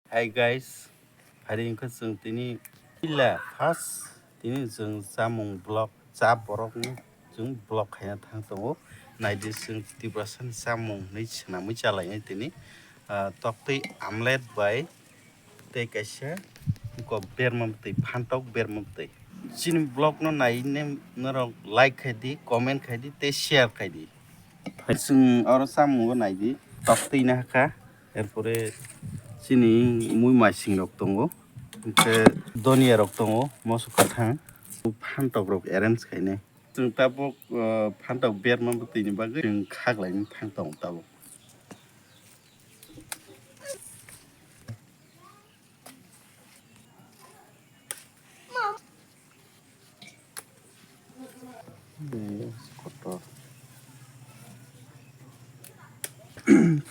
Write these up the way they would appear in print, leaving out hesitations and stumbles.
Hi guys, hari ini जों दिनै पिला फार्स्ट दिनै जों जामुं ब्लग जा बरफनि जों ब्लग खायना थांदों नायदो जों तिप्रासानि जामुं नैसोना मोजालायनाय दिनै तक्तै आमलेट बाय तै कायसे को बेरममतै फान्टाव बेरममतै चिनि ब्लग न नायने नरक लाइक खायदि कमेन्ट खायदि ते शेयार खायदि जों आरो जामुं नायदि तक्तै ना हाखा एरपरे চিনি মুই মাইসিং রক দङ ओमफ्राय धनिया रक दङ मसु गोथां फान्थाव रक एरेन्ज खायनो जों ताबक फान्थाव बेरमाबो दैनि बागै जों खाग्लायनो थांथाव ताबक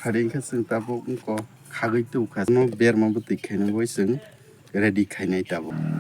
फारिखौ जों ताबक को खागै तौखा न बेरमाबो दै खायनांगौ जों रेडि खायनाय ताबक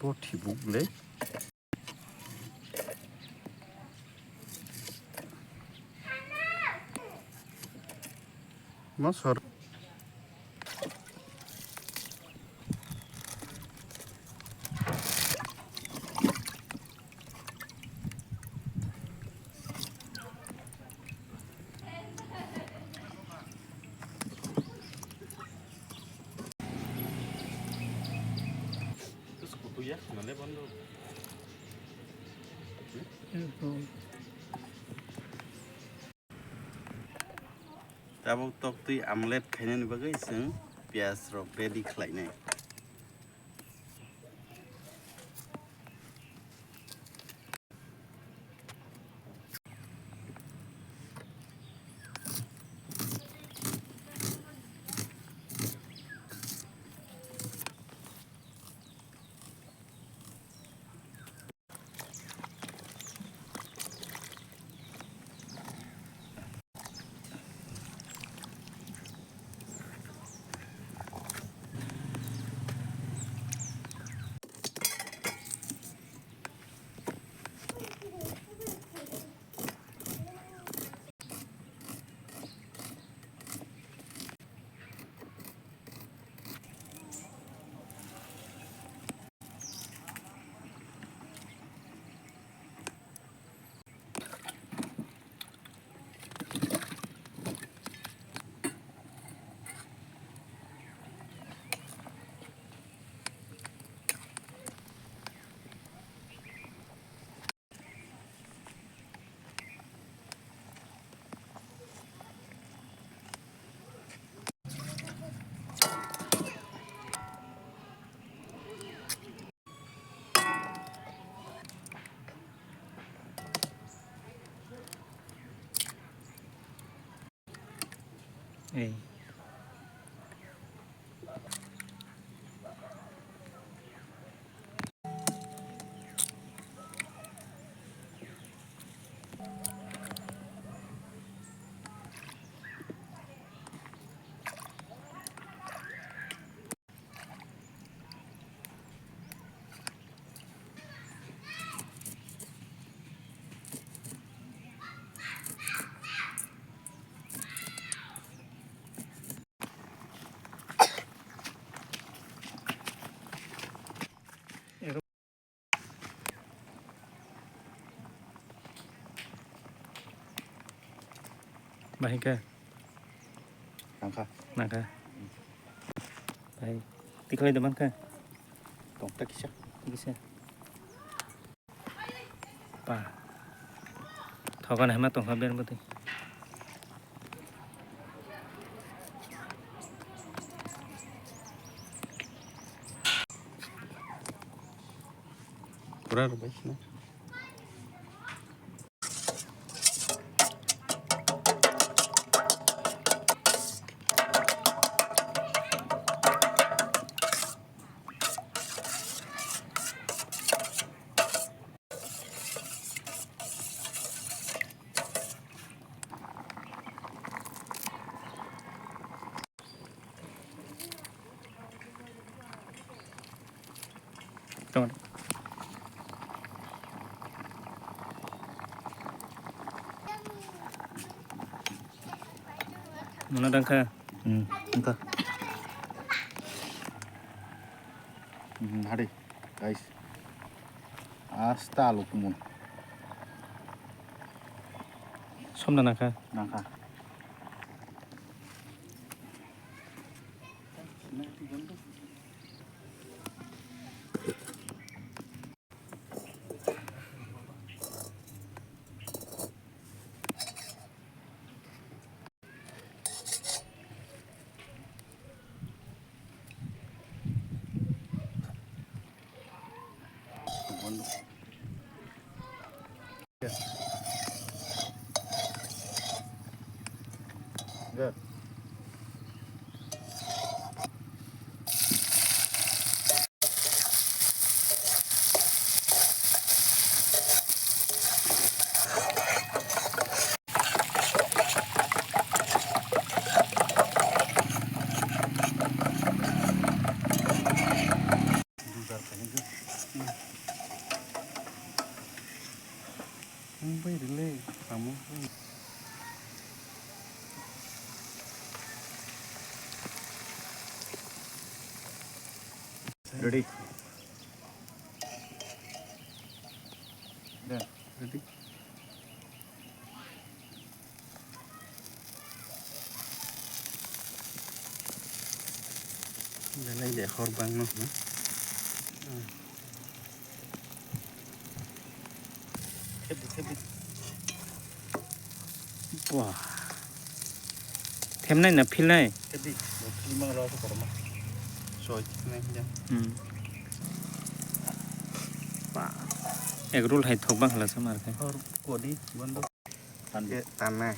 बथि बुगले मा सर ya mana bando ताबक तक्तै आमलेट खायनायनि बागै जों पियाज रक रेडि खालायनाय Baik ke? Nangka. Nangka. Baik. Tiklay daman ka. Tong tak siya. Tikisa. Pa. Thokan hama tong haben bote. Pura rubai na. Tong. Mana dangka? Entah. Hari, guys. Asta lukumun. Som na nangka. Nangka. Good. Bay relay, kamu. Ready? Yeah, ready? Đây lấy để korban nó. Thép. Wah. Thêm này là pin này. Thép đi. Đi mang lo cho mà. Rồi này nha. Wah. Ek roll hai thok bang hala samar ka. और कोडी बंद के ताना है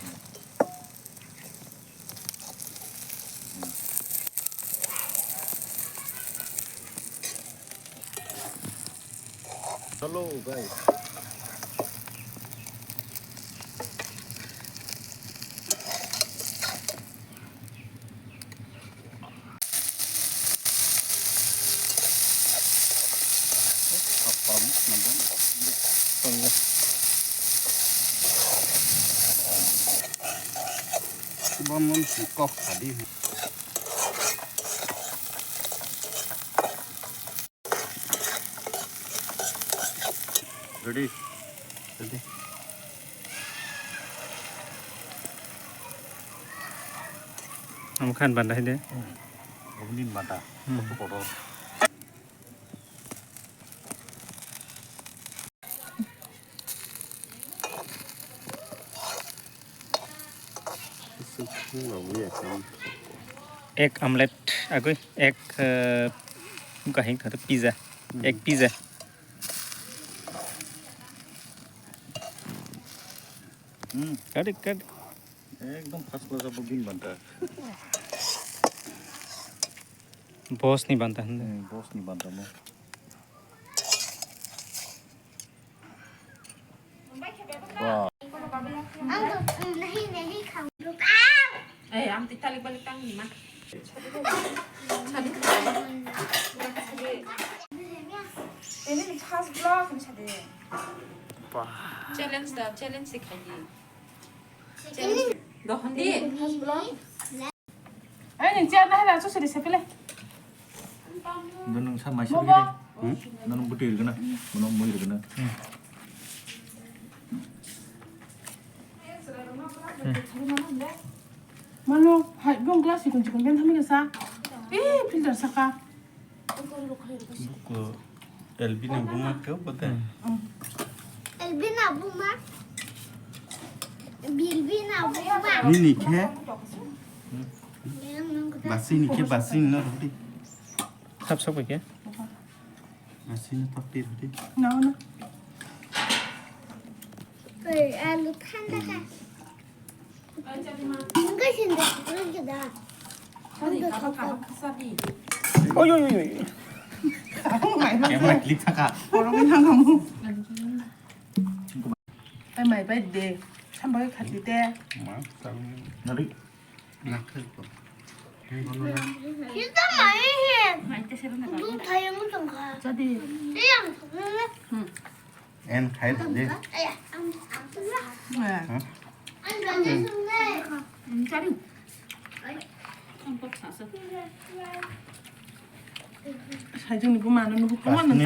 hello guys bom chỉ có cả đi ready Am khan bandai de. Gomnin mata photo Egg omelette agoi egg ka hin thar pizza. Egg pizza. Cut. एकदम first class अब बिन बनता है बॉस नहीं बनता है बॉस नहीं बनता मैं वाह नहीं खाऊं am titalik balik tang lima. Ini khas vlog ni chade. Challenge sikhai. Challenge. Dohandi khas vlog. Ni chia dah la susuri sepile. 너는 참 맛있게 해. 응? 너는 부터 읽으나? 너는 뭐 읽으나? Malo, hai bong glass ikon chikon ben thami sa. Filter saka. 그 엘비는 뭐만 배워보대. Elvina buma. Bilbina buma. 니니 캐? 바시니 캐 바시니 너 우리. 삽석이게. 바시니 탑디 우리. 나오나? Rồi lục than ra cả. Những cái chuyện đấy cũng như đó. Không được không được. 어이어이어이. 개만 리타가. 뭐라고 향하고. ai mày phải để tham bảo khát đi te. 너리. 나클 거. 진짜 많이 해. 눈 다양한 가. 저디. 그냥 그러면. 엔 खाए थे 아야 안 네. 안 됐는데. 짜리. 사진이 보면 안 오는 거 보면 안 돼.